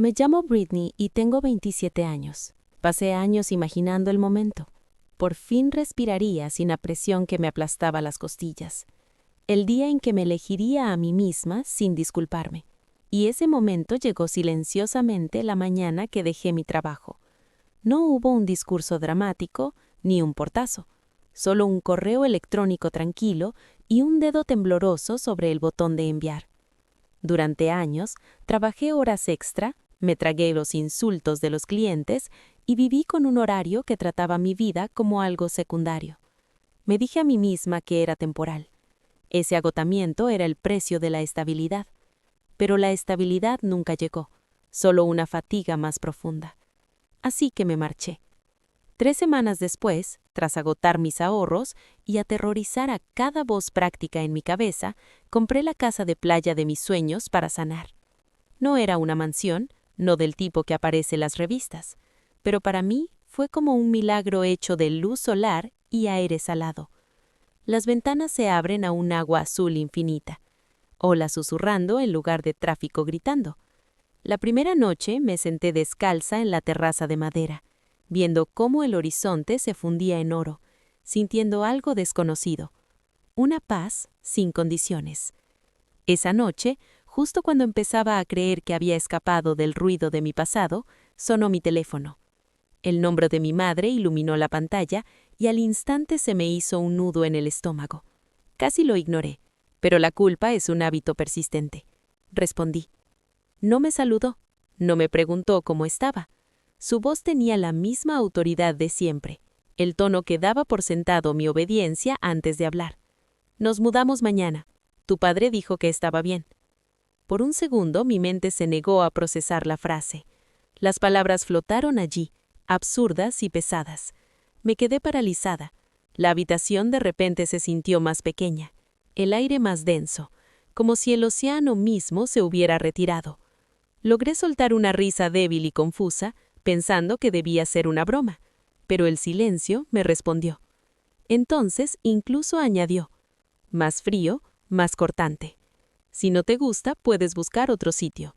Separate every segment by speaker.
Speaker 1: Me llamo Britney y tengo 27 años. Pasé años imaginando el momento. Por fin respiraría sin la presión que me aplastaba las costillas. El día en que me elegiría a mí misma sin disculparme. Y ese momento llegó silenciosamente la mañana que dejé mi trabajo. No hubo un discurso dramático ni un portazo. Solo un correo electrónico tranquilo y un dedo tembloroso sobre el botón de enviar. Durante años, trabajé horas extra, me tragué los insultos de los clientes y viví con un horario que trataba mi vida como algo secundario. Me dije a mí misma que era temporal. Ese agotamiento era el precio de la estabilidad. Pero la estabilidad nunca llegó, solo una fatiga más profunda. Así que me marché. 3 semanas después, tras agotar mis ahorros y aterrorizar a cada voz práctica en mi cabeza, compré la casa de playa de mis sueños para sanar. No era una mansión, no del tipo que aparece en las revistas, pero para mí fue como un milagro hecho de luz solar y aire salado. Las ventanas se abren a un agua azul infinita, olas susurrando en lugar de tráfico gritando. La primera noche me senté descalza en la terraza de madera, viendo cómo el horizonte se fundía en oro, sintiendo algo desconocido. Una paz sin condiciones. Esa noche, justo cuando empezaba a creer que había escapado del ruido de mi pasado, sonó mi teléfono. El nombre de mi madre iluminó la pantalla y al instante se me hizo un nudo en el estómago. Casi lo ignoré, pero la culpa es un hábito persistente. Respondí. No me saludó, no me preguntó cómo estaba. Su voz tenía la misma autoridad de siempre, el tono que daba por sentado mi obediencia antes de hablar. Nos mudamos mañana. Tu padre dijo que estaba bien. Por un segundo mi mente se negó a procesar la frase. Las palabras flotaron allí, absurdas y pesadas. Me quedé paralizada. La habitación de repente se sintió más pequeña, el aire más denso, como si el océano mismo se hubiera retirado. Logré soltar una risa débil y confusa, pensando que debía ser una broma, pero el silencio me respondió. Entonces incluso añadió, más frío, más cortante. Si no te gusta, puedes buscar otro sitio.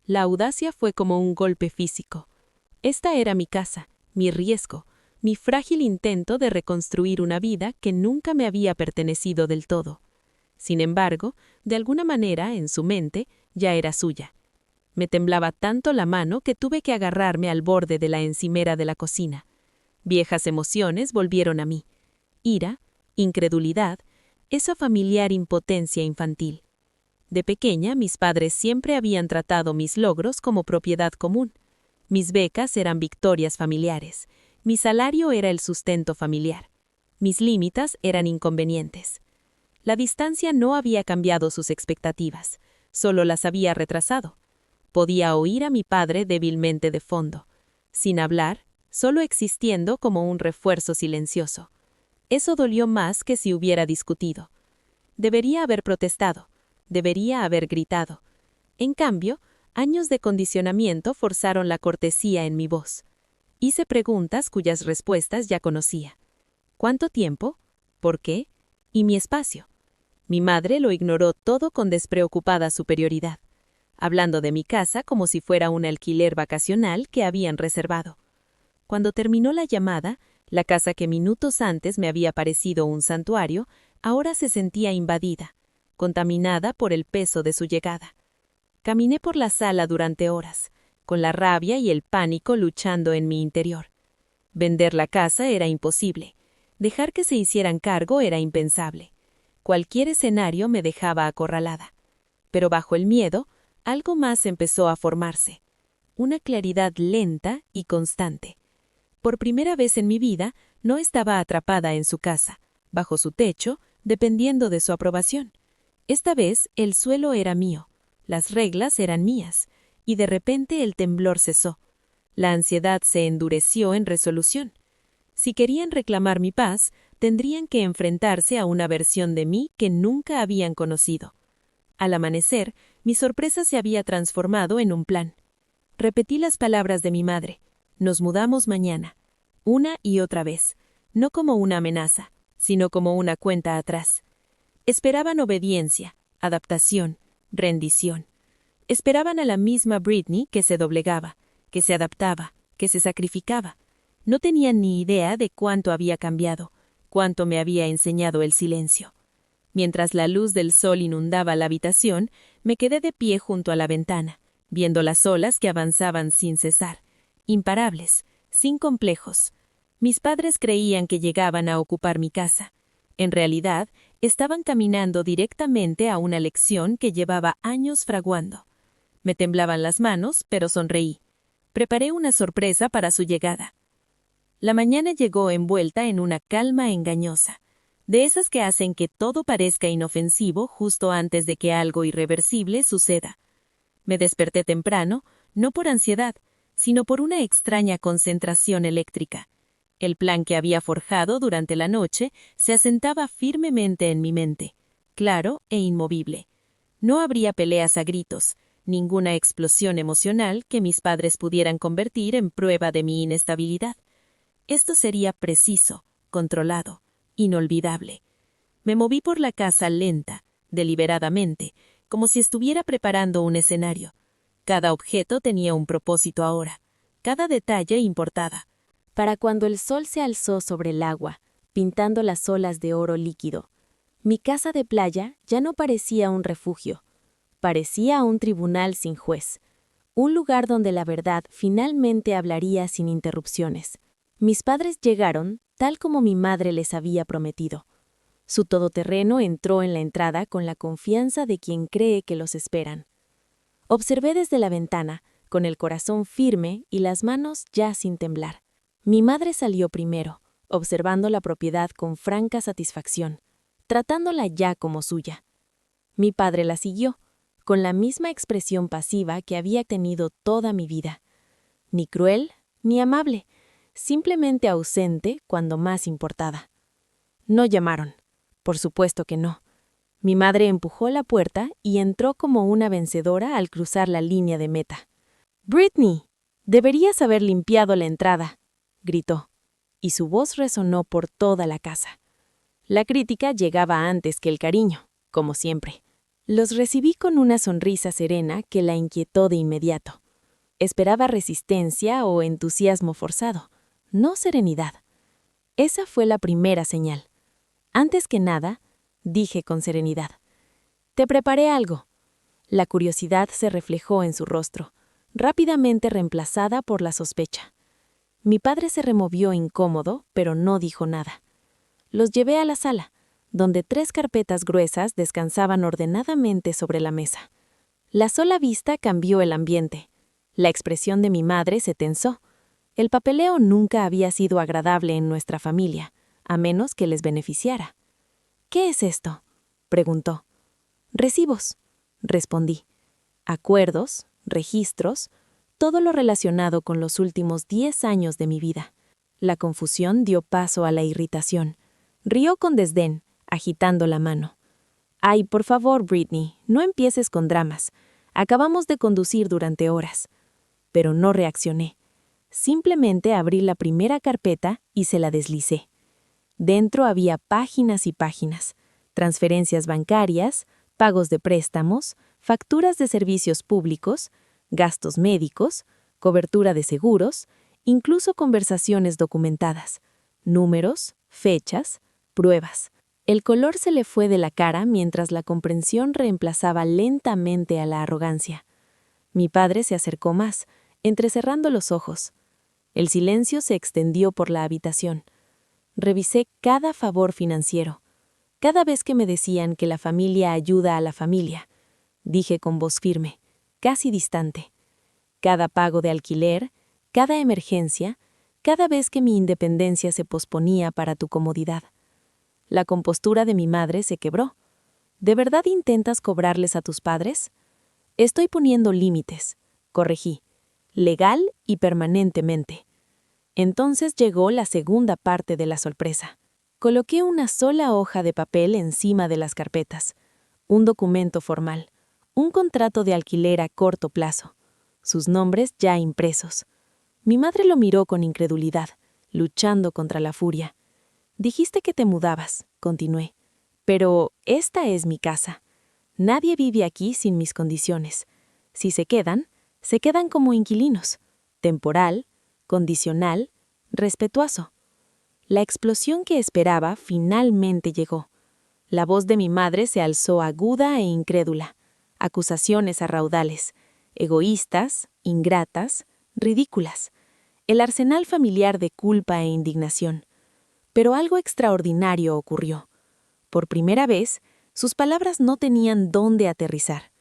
Speaker 1: La audacia fue como un golpe físico. Esta era mi casa, mi riesgo, mi frágil intento de reconstruir una vida que nunca me había pertenecido del todo. Sin embargo, de alguna manera, en su mente, ya era suya. Me temblaba tanto la mano que tuve que agarrarme al borde de la encimera de la cocina. Viejas emociones volvieron a mí. Ira, incredulidad, esa familiar impotencia infantil. De pequeña, mis padres siempre habían tratado mis logros como propiedad común. Mis becas eran victorias familiares. Mi salario era el sustento familiar. Mis límites eran inconvenientes. La distancia no había cambiado sus expectativas, solo las había retrasado. Podía oír a mi padre débilmente de fondo, sin hablar, solo existiendo como un refuerzo silencioso. Eso dolió más que si hubiera discutido. Debería haber protestado, debería haber gritado. En cambio, años de condicionamiento forzaron la cortesía en mi voz. Hice preguntas cuyas respuestas ya conocía. ¿Cuánto tiempo? ¿Por qué? ¿Y mi espacio? Mi madre lo ignoró todo con despreocupada superioridad, hablando de mi casa como si fuera un alquiler vacacional que habían reservado. Cuando terminó la llamada, la casa que minutos antes me había parecido un santuario, ahora se sentía invadida, contaminada por el peso de su llegada. Caminé por la sala durante horas, con la rabia y el pánico luchando en mi interior. Vender la casa era imposible. Dejar que se hicieran cargo era impensable. Cualquier escenario me dejaba acorralada. Pero bajo el miedo, algo más empezó a formarse. Una claridad lenta y constante. Por primera vez en mi vida, no estaba atrapada en su casa, bajo su techo, dependiendo de su aprobación. Esta vez, el suelo era mío, las reglas eran mías, y de repente el temblor cesó. La ansiedad se endureció en resolución. Si querían reclamar mi paz, tendrían que enfrentarse a una versión de mí que nunca habían conocido. Al amanecer, mi sorpresa se había transformado en un plan. Repetí las palabras de mi madre. Nos mudamos mañana. Una y otra vez. No como una amenaza, sino como una cuenta atrás. Esperaban obediencia, adaptación, rendición. Esperaban a la misma Britney que se doblegaba, que se adaptaba, que se sacrificaba. No tenían ni idea de cuánto había cambiado, cuánto me había enseñado el silencio. Mientras la luz del sol inundaba la habitación, me quedé de pie junto a la ventana, viendo las olas que avanzaban sin cesar, imparables, sin complejos. Mis padres creían que llegaban a ocupar mi casa. En realidad, estaban caminando directamente a una lección que llevaba años fraguando. Me temblaban las manos, pero sonreí. Preparé una sorpresa para su llegada. La mañana llegó envuelta en una calma engañosa, de esas que hacen que todo parezca inofensivo justo antes de que algo irreversible suceda. Me desperté temprano, no por ansiedad, sino por una extraña concentración eléctrica. El plan que había forjado durante la noche se asentaba firmemente en mi mente, claro e inmovible. No habría peleas a gritos, ninguna explosión emocional que mis padres pudieran convertir en prueba de mi inestabilidad. Esto sería preciso, controlado, inolvidable. Me moví por la casa lenta, deliberadamente, como si estuviera preparando un escenario. Cada objeto tenía un propósito ahora, cada detalle importaba. Para cuando el sol se alzó sobre el agua, pintando las olas de oro líquido, mi casa de playa ya no parecía un refugio, parecía un tribunal sin juez, un lugar donde la verdad finalmente hablaría sin interrupciones. Mis padres llegaron tal como mi madre les había prometido. Su todoterreno entró en la entrada con la confianza de quien cree que los esperan. Observé desde la ventana, con el corazón firme y las manos ya sin temblar. Mi madre salió primero, observando la propiedad con franca satisfacción, tratándola ya como suya. Mi padre la siguió, con la misma expresión pasiva que había tenido toda mi vida. Ni cruel, ni amable, simplemente ausente cuando más importaba. No llamaron. Por supuesto que no. Mi madre empujó la puerta y entró como una vencedora al cruzar la línea de meta. «Britney, deberías haber limpiado la entrada», gritó, y su voz resonó por toda la casa. La crítica llegaba antes que el cariño, como siempre. Los recibí con una sonrisa serena que la inquietó de inmediato. Esperaba resistencia o entusiasmo forzado, no serenidad. Esa fue la primera señal. Antes que nada, dije con serenidad: «Te preparé algo». La curiosidad se reflejó en su rostro, rápidamente reemplazada por la sospecha. Mi padre se removió incómodo, pero no dijo nada. Los llevé a la sala, donde 3 carpetas gruesas descansaban ordenadamente sobre la mesa. La sola vista cambió el ambiente. La expresión de mi madre se tensó. El papeleo nunca había sido agradable en nuestra familia, a menos que les beneficiara. «¿Qué es esto?», preguntó. «Recibos», respondí. Acuerdos, registros, todo lo relacionado con los últimos 10 años de mi vida. La confusión dio paso a la irritación. Rió con desdén, agitando la mano. «Ay, por favor, Britney, no empieces con dramas. Acabamos de conducir durante horas». Pero no reaccioné. Simplemente abrí la primera carpeta y se la deslicé. Dentro había páginas y páginas, transferencias bancarias, pagos de préstamos, facturas de servicios públicos, gastos médicos, cobertura de seguros, incluso conversaciones documentadas, números, fechas, pruebas. El color se le fue de la cara mientras la comprensión reemplazaba lentamente a la arrogancia. Mi padre se acercó más, entrecerrando los ojos. El silencio se extendió por la habitación. Revisé cada favor financiero. Cada vez que me decían que la familia ayuda a la familia, dije con voz firme, casi distante. Cada pago de alquiler, cada emergencia, cada vez que mi independencia se posponía para tu comodidad. La compostura de mi madre se quebró. ¿De verdad intentas cobrarles a tus padres? Estoy poniendo límites, corregí, legal y permanentemente. Entonces llegó la segunda parte de la sorpresa. Coloqué una sola hoja de papel encima de las carpetas, un documento formal, un contrato de alquiler a corto plazo, sus nombres ya impresos. Mi madre lo miró con incredulidad, luchando contra la furia. «Dijiste que te mudabas», continué, «pero esta es mi casa. Nadie vive aquí sin mis condiciones. Si se quedan como inquilinos, temporal, condicional, respetuoso. La explosión que esperaba finalmente llegó. La voz de mi madre se alzó aguda e incrédula. Acusaciones a raudales, egoístas, ingratas, ridículas. El arsenal familiar de culpa e indignación. Pero algo extraordinario ocurrió. Por primera vez, sus palabras no tenían dónde aterrizar.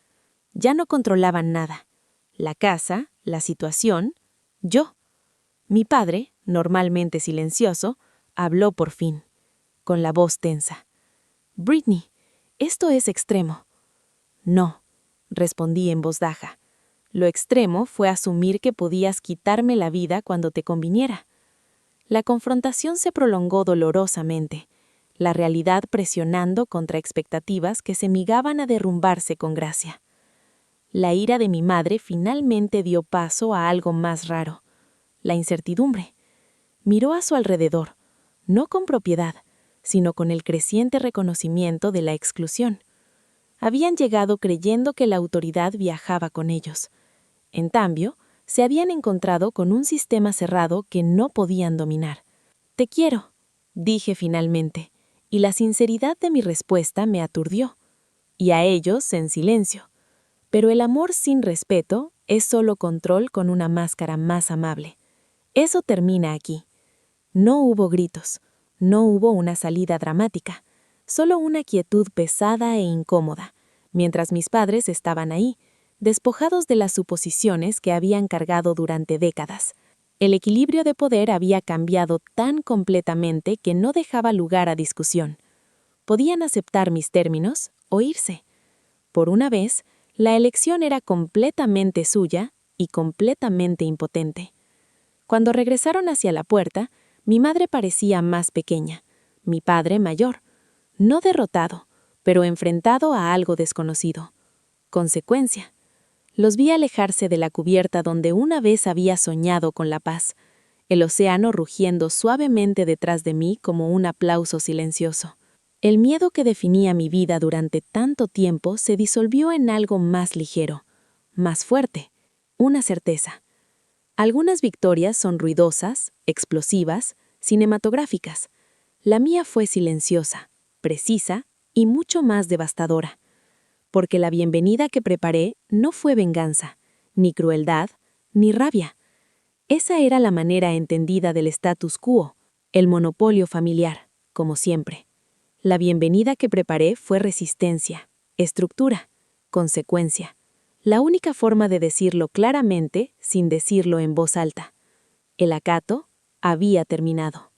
Speaker 1: Ya no controlaban nada. La casa, la situación, yo. Mi padre, normalmente silencioso, habló por fin, con la voz tensa. «Britney, esto es extremo». «No», respondí en voz baja. «Lo extremo fue asumir que podías quitarme la vida cuando te conviniera». La confrontación se prolongó dolorosamente, la realidad presionando contra expectativas que se migaban a derrumbarse con gracia. La ira de mi madre finalmente dio paso a algo más raro, la incertidumbre. Miró a su alrededor, no con propiedad, sino con el creciente reconocimiento de la exclusión. Habían llegado creyendo que la autoridad viajaba con ellos. En cambio, se habían encontrado con un sistema cerrado que no podían dominar. «Te quiero», dije finalmente, y la sinceridad de mi respuesta me aturdió. Y a ellos en silencio. Pero el amor sin respeto es solo control con una máscara más amable. Eso termina aquí. No hubo gritos, no hubo una salida dramática, solo una quietud pesada e incómoda, mientras mis padres estaban ahí, despojados de las suposiciones que habían cargado durante décadas. El equilibrio de poder había cambiado tan completamente que no dejaba lugar a discusión. Podían aceptar mis términos o irse. Por una vez, la elección era completamente suya y completamente impotente. Cuando regresaron hacia la puerta, mi madre parecía más pequeña, mi padre mayor, no derrotado, pero enfrentado a algo desconocido. Consecuencia. Los vi alejarse de la cubierta donde una vez había soñado con la paz, el océano rugiendo suavemente detrás de mí como un aplauso silencioso. El miedo que definía mi vida durante tanto tiempo se disolvió en algo más ligero, más fuerte, una certeza. Algunas victorias son ruidosas, explosivas, cinematográficas. La mía fue silenciosa, precisa y mucho más devastadora. Porque la bienvenida que preparé no fue venganza, ni crueldad, ni rabia. Esa era la manera entendida del status quo, el monopolio familiar, como siempre. La bienvenida que preparé fue resistencia, estructura, consecuencia. La única forma de decirlo claramente sin decirlo en voz alta. El acato había terminado.